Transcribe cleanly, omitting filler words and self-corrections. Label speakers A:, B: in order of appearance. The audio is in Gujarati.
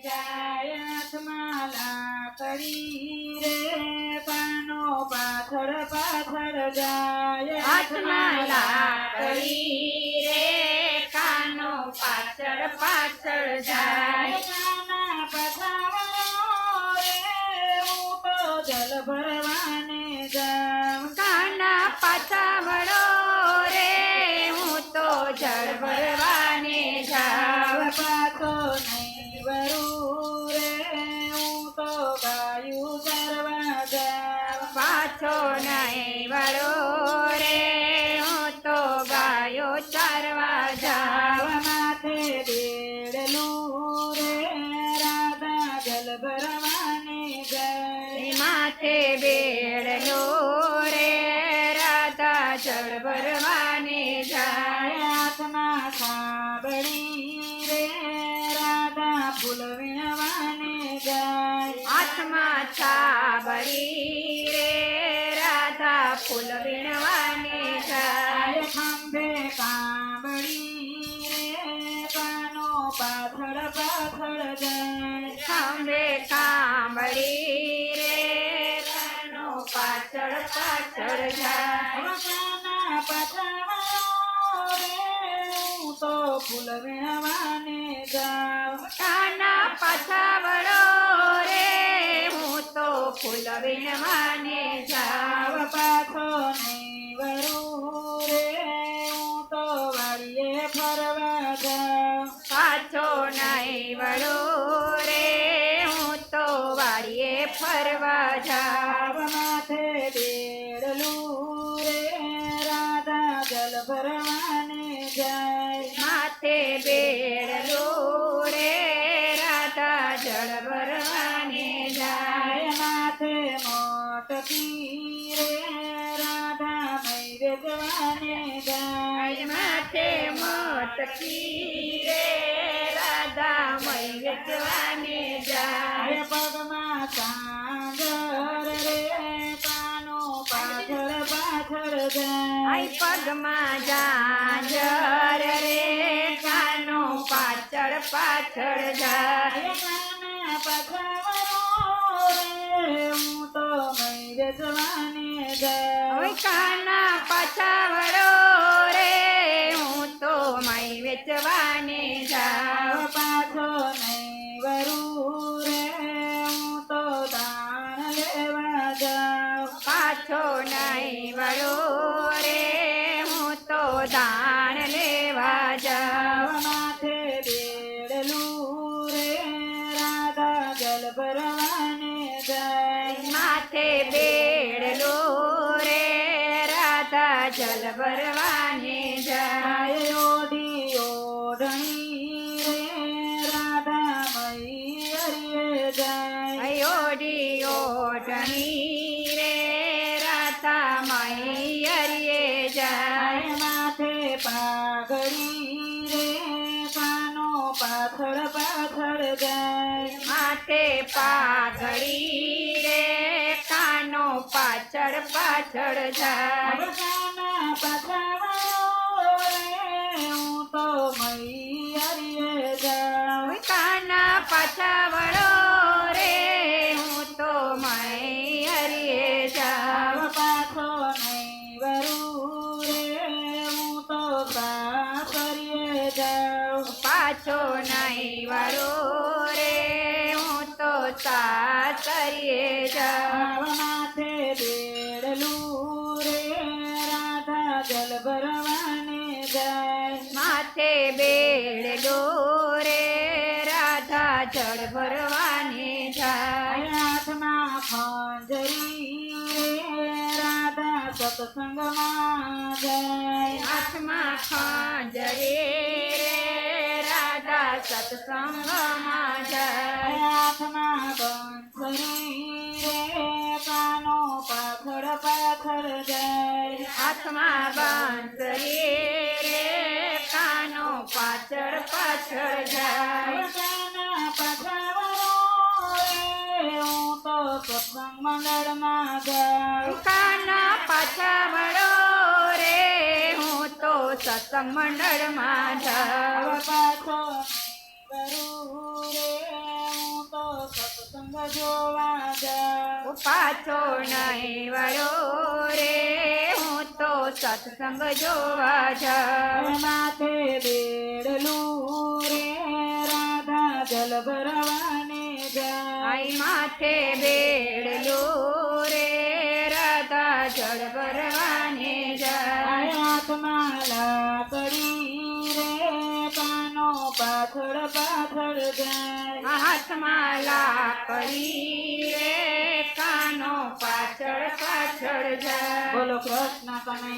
A: જાય હાથમાં લાકડી રે પાનો પાછળ પાછળ જાય
B: હાથમાં લાકડી રે કાનો પાછળ પાછળ જાય
A: કાના પછાવરો રે હું તો જલ ભરવાને જાઉં
B: કાના પાછા વળો રે હું તો જળ ભરવાને જાઉં
A: પાછો નહીં વરું રે હું તો ગાયું ચરવા જાઉં
B: પાછો નહીં વળો રે હું તો ગાયો ચારવા જાઉં
A: માથે બેડલું રે રાધા જલ ભરવાને જાય
B: માથે બેડલો રે રાધા જળ ભરવાને જાય
A: હાથમાં સાબડી રે રાધા ફૂલ વીણવાને જાય
B: હાથમાં છાબડી રે રાધા ફૂલ વીણવાને જાય
A: ખંભે કાંબળી રે પાનો પાછળ પાછળ જાય
B: ખંભે કાંબળી રે કાનો પાછળ પાછળ જાય
A: કાના પછાવરો રે હું તો ફૂલ વીણવાને જાઉં
B: કાના પાછા વળો રે હું તો ફૂલ વીણવાને જાઉં
A: પાછો નહીં વરું રે હું તો વાડીએ ફરવા જાઉં
B: પાછો નહીં વળો રે હું તો વાડીએ ફરવા જાઉં
A: માથે બેડલું રે રાધા જલ ભરવાને જાય
B: માથે બેડલો રે રાધા જળ ભરવાને જાય
A: માથે મોટકી રે રાધા મય વેચવાને જાય
B: માથે મોટકી રે રાધા મય વેચવાને જાય
A: પગમાં ચાંદર રે પાનો પાછળ પાછળ જાય
B: આઈ પગમાં જાંજર રે કાનો પાછળ પાછળ જાય
A: કાના પછાવરો રે હું તો મય વેચવાને જાય
B: ઓય કાના પાછા વળો રે હું તો મય વેચવાને જાઉં
A: પાછો નહીં વરું રે હું તો દાણ લેવા જાઉં
B: પાછો નહીં વળો રે હું તો દાણ લેવા જાઉં
A: માથે બેડલું રે રાધા જલ ભરવાને જાય
B: માથે બેડલો રે રાધા જલ ભરવાને જાય
A: ઓઢી ઓઢણી રે રાધા મય હરિયે જાય
B: અયોડી ઓઢણી રે રાધા મય હરિયે જાય
A: માથે પાઘડી રે કાનો પાછળ પાછળ જાય
B: માથે પાઘડી રે કાનો પાછળ પાછળ જાય
A: કાના પછાવરો રે હું તો મય હરિયે જાઉં
B: કાના પાછા વળો રે હું તો મય હરિયે જાઉં
A: પાછો નહીં વરું રે હું તો સાસરીએ જાઉં
B: પાછો નહીં વળો રે હું તો સાસરીએ જાઉં
A: માથે બેડલું રે રાધા જલ ભરવાને જાય
B: માથે બેડલો રે રાધા જળ ભરવાને જાય
A: હાથમાં ખંજરી રે રાધા સત્સંગમાં જાય
B: હાથમાં ખંજરે રે રાધા સત્સંગમાં જાય
A: હાથમાં બંસરી રે કાનો પાછળ પાછળ જાય
B: હાથમાં બાંસરી રે કાનો પાછળ પાછળ જાય
A: કાના પછાવરો રે હું તો સત્સંગ મંડળમાં જાઉં
B: કાના પાછા વળો રે હું તો સત્સંગ મંડળમાં જાઉં
A: પાછો નહીં
B: પાછો નહીં વળો રે હું તો સત્સંગ જોવા જાય
A: માથે બેડલું રે રાધા જલ ભરવાને જાય
B: આઈ માથે બેડલું રે રાધા જળ ભરવાને જાય
A: હાથમાં લાકડી રે કાનો પાછળ પાછળ જાય
B: હાથમાં લાકડી રે કાનો પાછળ પાછળ જાય
A: બોલો કૃષ્ણ કનૈયા